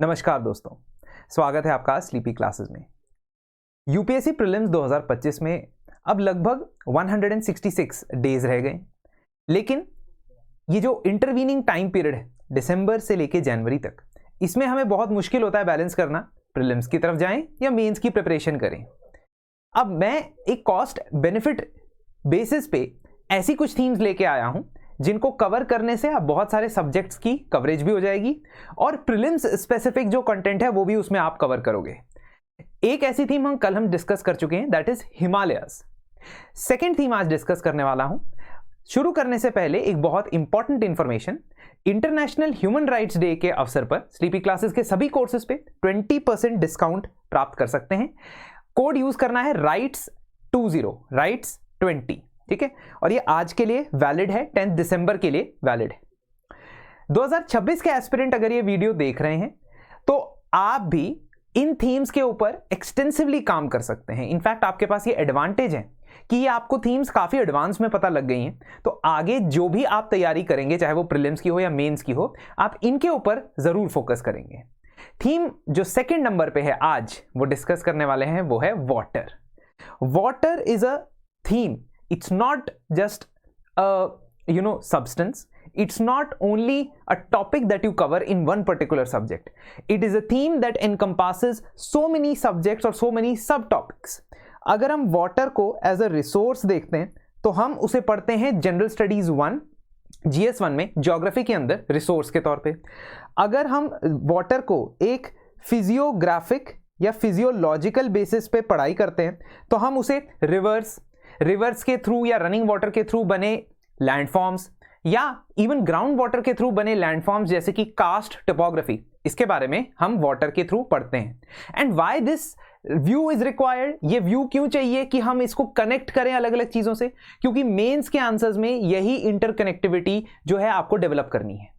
नमस्कार दोस्तों, स्वागत है आपका स्लीपी क्लासेस में। यूपीएससी प्रीलिम्स 2025 में अब लगभग 166 डेज रह गए, लेकिन ये जो इंटरवीनिंग टाइम पीरियड है दिसंबर से लेके जनवरी तक, इसमें हमें बहुत मुश्किल होता है बैलेंस करना, प्रीलिम्स की तरफ जाएं या मेंस की प्रिपरेशन करें। अब मैं एक कॉस्ट बेनिफिट बेसिस पे ऐसी कुछ थीम्स लेके आया हूं जिनको कवर करने से आप बहुत सारे सब्जेक्ट्स की कवरेज भी हो जाएगी और प्रीलिम्स स्पेसिफिक जो कंटेंट है वो भी उसमें आप कवर करोगे। एक ऐसी थीम हम डिस्कस कर चुके हैं, that is Himalayas. Second theme आज डिस्कस करने वाला हूं। शुरू करने से पहले एक बहुत important information, international human rights day के अवसर पर स्लीपी क्लासेस के सभी कोर्सेज पे 20% डिस्काउंट प्राप्त कर सकते हैं। कोड यूज करना है राइट्स20 राइट्स20, ठीक है, और ये आज के लिए वैलिड है, 10 दिसंबर के लिए वैलिड है। 2026 के एस्पिरेंट अगर ये वीडियो देख रहे हैं तो आप भी इन थीम्स के ऊपर एक्सटेंसिवली काम कर सकते हैं। इनफैक्ट आपके पास ये एडवांटेज है कि ये आपको थीम्स काफी एडवांस में पता लग गई हैं, तो आगे जो भी आप तैयारी करेंगे, चाहे वो प्रीलिम्स की हो या मेंस की हो, आप इनके ऊपर जरूर फोकस करेंगे। थीम जो सेकंड नंबर पे है आज वो डिस्कस करने वाले हैं वो है water. Water is a theme, it's not just a substance, it's not only a topic that you cover in one particular subject, it is a theme that encompasses so many subjects or so many subtopics। अगर हम water को as a resource देखते हैं तो हम उसे पढ़ते हैं जनरल स्टडीज 1 GS1 में, ज्योग्राफी के अंदर रिसोर्स के तौर पे। अगर हम वाटर को एक फिजियोग्राफिक या फिजियोलॉजिकल बेसिस पे पढ़ाई करते हैं तो हम उसे रिवर्स के थ्रू या रनिंग वाटर के थ्रू बने लैंडफॉर्म्स या इवन ग्राउंड वाटर के थ्रू बने लैंडफॉर्म्स जैसे कि कास्ट टोपोग्राफी, इसके बारे में हम वाटर के थ्रू पढ़ते हैं। And why this view is required, ये व्यू क्यों चाहिए कि हम इसको कनेक्ट करें अलग अलग चीजों से, क्योंकि मेंस के आंसर्स में यही इंटरकनेक्टिविटी जो है आपको डेवलप करनी है।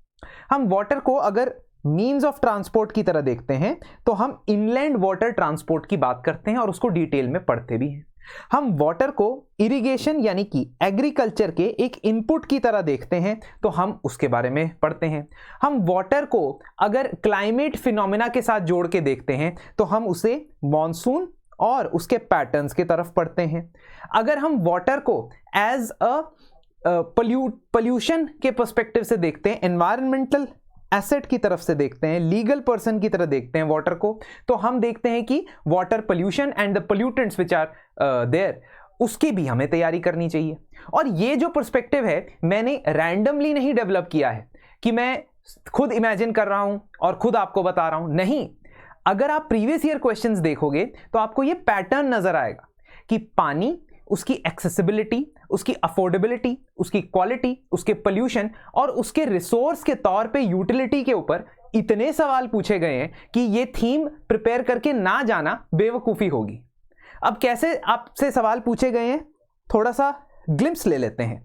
हम वाटर को अगर मीन्स ऑफ ट्रांसपोर्ट की तरह देखते हैं तो हम इनलैंड वाटर ट्रांसपोर्ट की बात करते हैं और उसको डिटेल में पढ़ते भी हैं। हम वाटर को इरिगेशन यानी कि एग्रीकल्चर के एक इनपुट की तरह देखते हैं तो हम उसके बारे में पढ़ते हैं। हम वाटर को अगर क्लाइमेट फिनोमेना के साथ जोड़ के देखते हैं तो हम उसे मॉनसून और उसके पैटर्न्स की तरफ पढ़ते हैं। अगर हम वाटर को एज अ पोल्यूशन के पर्सपेक्टिव से देखते हैं, एनवायरमेंटल एसेट की तरफ से देखते हैं, लीगल पर्सन की तरह देखते हैं वाटर को, तो हम देखते हैं कि water pollution and the pollutants which are there, उसकी भी हमें तैयारी करनी चाहिए। और ये जो पर्सपेक्टिव है मैंने रैंडमली नहीं डेवलप किया है कि मैं खुद इमेजिन कर रहा हूं और खुद आपको बता रहा हूं, नहीं। अगर आप प्रीवियस ईयर क्वेश्चंस देखोगे तो आपको ये पैटर्न नजर आएगा कि पानी, उसकी एक्सेसिबिलिटी, उसकी अफोर्डेबिलिटी, उसकी क्वालिटी, उसके पोल्यूशन और उसके रिसोर्स के तौर पे यूटिलिटी के ऊपर इतने सवाल पूछे गए हैं कि ये थीम प्रिपेयर करके ना जाना बेवकूफ़ी होगी। अब कैसे आपसे सवाल पूछे गए हैं, थोड़ा सा ग्लिम्स ले लेते हैं।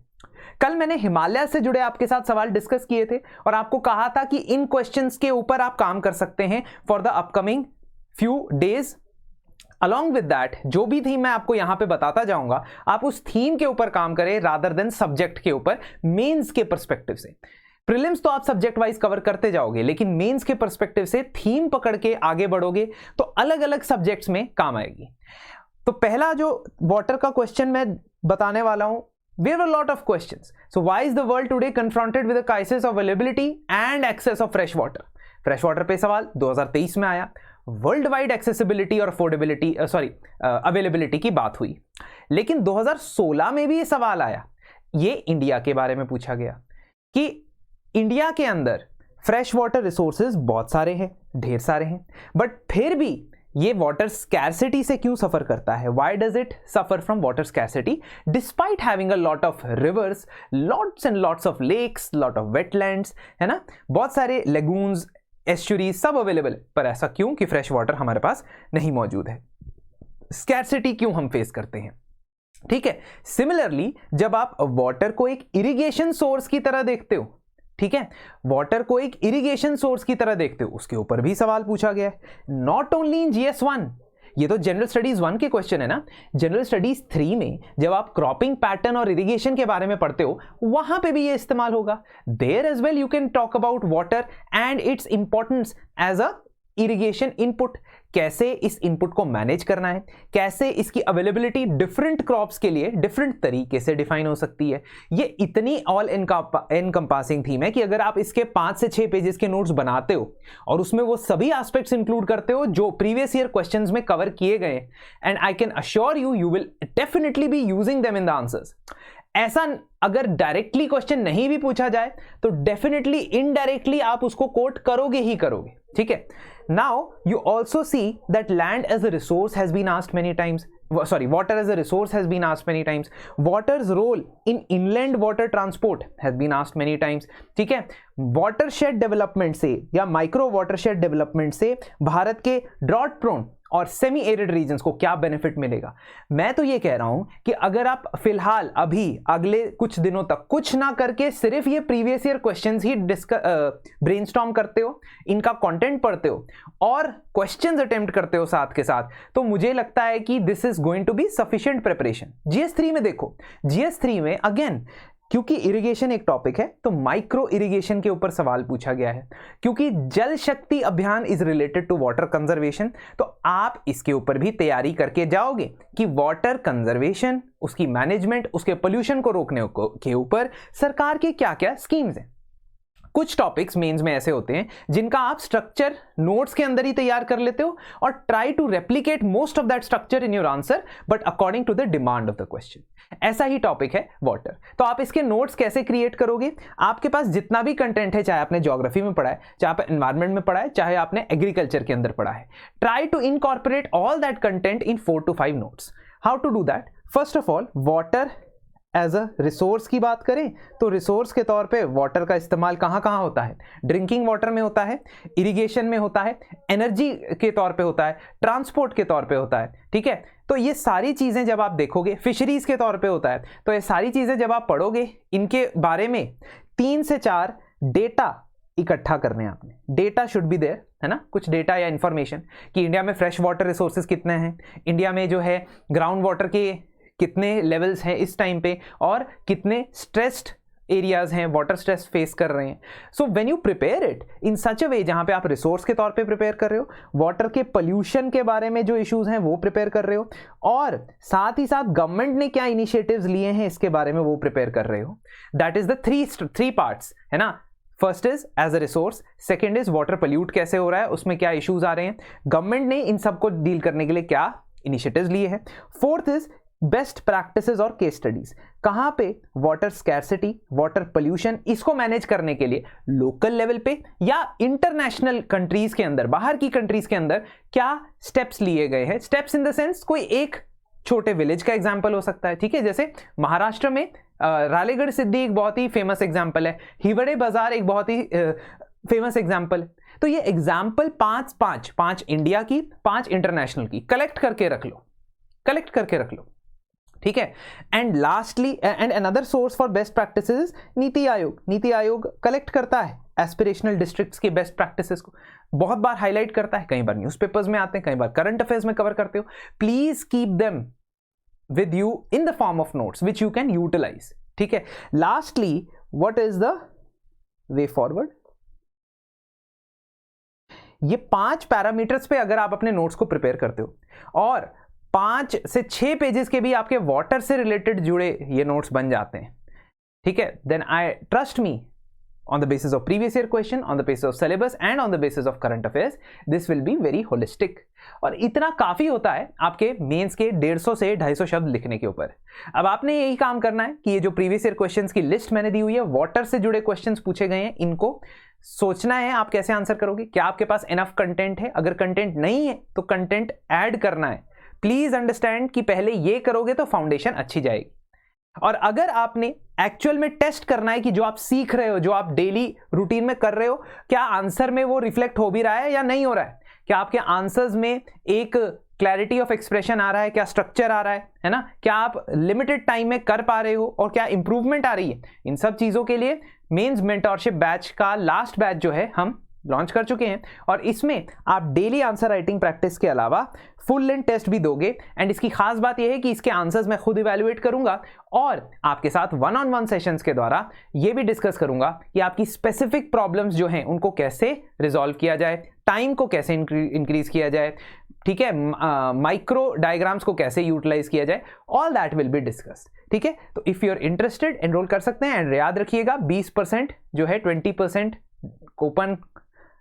कल मैंने हिमालय से जुड़े आपके साथ सवाल डिस्कस किए थे और आपको कहा था कि इन क्वेश्चंस के ऊपर आप काम कर सकते हैं for the upcoming few days. Along with that जो भी थीम मैं आपको यहां पे बताता जाऊंगा, आप उस थीम के ऊपर काम करें रादर देन सब्जेक्ट के ऊपर, मेंस के पर्सपेक्टिव से। प्रीलिम्स तो आप सब्जेक्ट वाइज कवर करते जाओगे, लेकिन मेंस के पर्सपेक्टिव से थीम पकड़ के आगे बढ़ोगे तो अलग अलग सब्जेक्ट्स में काम आएगी। तो पहला जो वाटर का क्वेश्चन मैं बताने वाला हूं, there were a lot of questions. So why is the world today confronted with a crisis of availability and access of fresh water? Fresh water पे सवाल 2023 में आया, वर्ल्ड वाइड एक्सेसिबिलिटी और अफोर्डेबिलिटी अवेलेबिलिटी की बात हुई। लेकिन 2016 में भी ये सवाल आया, ये इंडिया के बारे में पूछा गया कि इंडिया के अंदर फ्रेश वाटर रिसोर्सेज बहुत सारे हैं, ढेर सारे हैं, बट फिर भी ये वाटर स्कैरसिटी से क्यों सफर करता है? Why does it suffer from water scarcity despite having a lot of rivers, lots and lots of lakes, lot of wetlands, है ना, बहुत सारे लेगून्स, एस्चुरीज सब अवेलेबल, पर ऐसा क्यों कि फ्रेश वाटर हमारे पास नहीं मौजूद है? स्कैरसिटी क्यों हम फेस करते हैं? ठीक है, सिमिलरली जब आप वाटर को एक इरिगेशन सोर्स की तरह देखते हो, ठीक है, वाटर को एक इरिगेशन सोर्स की तरह देखते हो, उसके ऊपर भी सवाल पूछा गया है। नॉट ओनली इन GS1, ये तो जनरल स्टडीज 1 के क्वेश्चन है ना, जनरल स्टडीज 3 में जब आप क्रॉपिंग पैटर्न और इरिगेशन के बारे में पढ़ते हो वहां पे भी ये इस्तेमाल होगा। There as well you can talk about water and its importance as a irrigation input, कैसे इस इनपुट को मैनेज करना है, कैसे इसकी अवेलेबिलिटी डिफरेंट क्रॉप्स के लिए डिफरेंट तरीके से डिफाइन हो सकती है। ये इतनी ऑल एनकंपासिंग थीम है कि अगर आप इसके 5 से 6 पेजेस के नोट्स बनाते हो और उसमें वो सभी एस्पेक्ट्स इंक्लूड करते हो जो प्रीवियस ईयर क्वेश्चंस में कवर किए गए, and I can assure you, you will definitely be using them in the answers. ऐसा अगर डायरेक्टली क्वेश्चन नहीं भी पूछा जाए तो डेफिनेटली इनडायरेक्टली आप उसको कोट करोगे ही करोगे, ठीक है। Now you also see that land as a resource has been asked many times, sorry, water as a resource has been asked many times. Water's role in inland water transport has been asked many times. ठीक है, watershed development से या micro watershed development से भारत के drought prone और semi arid regions को क्या benefit मिलेगा। मैं तो ये कह रहा हूं कि अगर आप फिलहाल अभी अगले कुछ दिनों तक कुछ ना करके सिर्फ ये प्रीवियस ईयर क्वेश्चंस ही ब्रेनस्टॉर्म करते हो, इनका कंटेंट पढ़ते हो और क्वेश्चंस अटेम्प्ट करते हो साथ के साथ, तो मुझे लगता है कि this is going to be sufficient preparation. GS3 में देखो, GS3 में अगेन क्योंकि इरिगेशन एक टॉपिक है तो माइक्रो इरिगेशन के ऊपर सवाल पूछा गया है। क्योंकि Jal Shakti Abhiyan is related to water conservation, तो आप इसके ऊपर भी तैयारी करके जाओगे कि वाटर कंजर्वेशन, उसकी मैनेजमेंट, उसके पोल्यूशन को रोकने के ऊपर सरकार के क्या क्या स्कीम्स हैं। कुछ टॉपिक्स मेंस में ऐसे होते हैं जिनका आप स्ट्रक्चर नोट्स के अंदर ही तैयार कर लेते हो और try to replicate most of that structure in your answer but according to the demand of the question. ऐसा ही टॉपिक है वाटर। तो आप इसके नोट्स कैसे क्रिएट करोगे? आपके पास जितना भी कंटेंट है, चाहे आपने ज्योग्राफी में पढ़ा है, चाहे आप एनवायरमेंट में पढ़ा है, चाहे आपने एग्रीकल्चर के अंदर पढ़ा है, try to incorporate all that content in 4 to 5 notes. How to do that? First of all, water as a resource की बात करें तो रिसोर्स के तौर पे वाटर का इस्तेमाल कहाँ कहाँ होता है? ड्रिंकिंग वाटर में होता है, इरिगेशन में होता है, एनर्जी के तौर पे होता है, ट्रांसपोर्ट के तौर पे होता है, ठीक है। तो ये सारी चीज़ें जब आप देखोगे, फिशरीज के तौर पे होता है, तो ये सारी चीज़ें जब आप पढ़ोगे, इनके बारे में 3 से 4 डेटा इकट्ठा करने हैं आपने। डेटा शुड बी देयर, है ना, कुछ डेटा या इंफॉर्मेशन कि इंडिया में फ्रेश वाटर रिसोर्सेज कितने हैं, इंडिया में जो है ग्राउंड वाटर के कितने लेवल्स हैं इस टाइम पे और कितने स्ट्रेस्ड एरियाज हैं, वाटर स्ट्रेस फेस कर रहे हैं। So when you prepare it in such a way जहां पे आप रिसोर्स के तौर पे प्रिपेयर कर रहे हो, वाटर के पोल्यूशन के बारे में जो इश्यूज हैं वो प्रिपेयर कर रहे हो और साथ ही साथ गवर्नमेंट ने क्या इनिशिएटिव्स लिए हैं इसके बारे में वो प्रिपेयर कर रहे हो। That is the three parts, है ना। First is as a resource, second is water pollute कैसे हो रहा है, उसमें क्या इश्यूज आ रहे हैं, गवर्नमेंट ने इन सबको डील करने के लिए क्या इनिशिएटिव्स लिए हैं। फोर्थ इज बेस्ट प्रैक्टिसेस और केस स्टडीज, कहां पे वाटर स्कैर्सिटी, वाटर पोल्यूशन, इसको मैनेज करने के लिए लोकल लेवल पे या इंटरनेशनल कंट्रीज के अंदर, बाहर की कंट्रीज के अंदर क्या स्टेप्स लिए गए हैं। स्टेप्स इन द सेंस कोई एक छोटे विलेज का एग्जांपल हो सकता है, ठीक है। जैसे महाराष्ट्र में रालेगढ़ सिद्धि एक बहुत ही फेमस एग्जांपल है, हिवड़े बाजार एक बहुत ही फेमस एग्जांपल है। तो ये एग्जांपल 5 इंडिया की, 5 इंटरनेशनल की कलेक्ट करके रख लो, ठीक है। And lastly and another source for best practices NITI Aayog. NITI Aayog collect करता है एस्पिरेशनल डिस्ट्रिक्ट्स की बेस्ट प्रैक्टिसेस को, बहुत बार हाईलाइट करता है, कई बार न्यूज़पेपर्स में आते हैं, कई बार करंट अफेयर्स में कवर करते हो। Please keep them with you in the form of notes which you can utilise, ठीक है। Lastly, what is the way forward? ये 5 पैरामीटर्स पे अगर आप अपने नोट्स को प्रिपेयर करते हो और 5 से 6 पेजेस के भी आपके वाटर से रिलेटेड जुड़े ये नोट्स बन जाते हैं, ठीक है, then I trust me, on the basis of previous year question, on the basis of syllabus and on the basis of current affairs, this will be very holistic। और इतना काफ़ी होता है आपके मेंस के 150 से 250 शब्द लिखने के ऊपर। अब आपने यही काम करना है कि ये जो प्रीवियस ईयर क्वेश्चंस की लिस्ट मैंने दी हुई है, वाटर से जुड़े क्वेश्चंस पूछे गए हैं, इनको सोचना है आप कैसे आंसर करोगे, क्या आपके पास इनफ कंटेंट है, अगर कंटेंट नहीं है तो कंटेंट ऐड करना है। प्लीज अंडरस्टैंड कि पहले ये करोगे तो फाउंडेशन अच्छी जाएगी। और अगर आपने एक्चुअल में टेस्ट करना है कि जो आप सीख रहे हो, जो आप डेली रूटीन में कर रहे हो, क्या आंसर में वो रिफ्लेक्ट हो भी रहा है या नहीं हो रहा है, क्या आपके आंसर्स में एक क्लैरिटी ऑफ एक्सप्रेशन आ रहा है, क्या स्ट्रक्चर आ रहा है ना, क्या आप लिमिटेड टाइम में कर पा रहे हो और क्या इंप्रूवमेंट आ रही है। इन सब चीज़ों के लिए मेंस मेंटोरशिप बैच का लास्ट बैच जो है हम लॉन्च कर चुके हैं और इसमें आप डेली आंसर राइटिंग प्रैक्टिस के अलावा फुल लेंथ टेस्ट भी दोगे। एंड इसकी खास बात यह है कि इसके आंसर्स मैं खुद इवैल्यूएट करूंगा और आपके साथ वन ऑन वन सेशंस के द्वारा यह भी डिस्कस करूंगा कि आपकी स्पेसिफिक प्रॉब्लम्स जो हैं उनको कैसे रिजॉल्व किया जाए, टाइम को कैसे इंक्रीज किया जाए, ठीक है, माइक्रो डायग्राम्स को कैसे यूटिलाइज किया जाए, all that will be discussed. ठीक है, तो if you are interested enrol कर सकते हैं। एंड याद रखिएगा 20% जो है 20% कूपन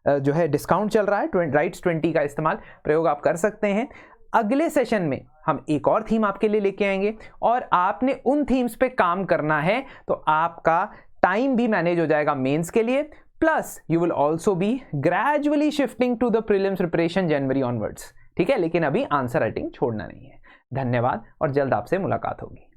जो है डिस्काउंट चल रहा है, राइट्स 20 का इस्तेमाल प्रयोग आप कर सकते हैं। अगले सेशन में हम एक और थीम आपके लिए लेके आएंगे और आपने उन थीम्स पे काम करना है तो आपका टाइम भी मैनेज हो जाएगा मेंस के लिए, plus you will also be gradually shifting to the prelims preparation January onwards. ठीक है, लेकिन अभी आंसर राइटिंग छोड़ना नहीं है। धन्यवाद और जल्द आपसे मुलाकात होगी।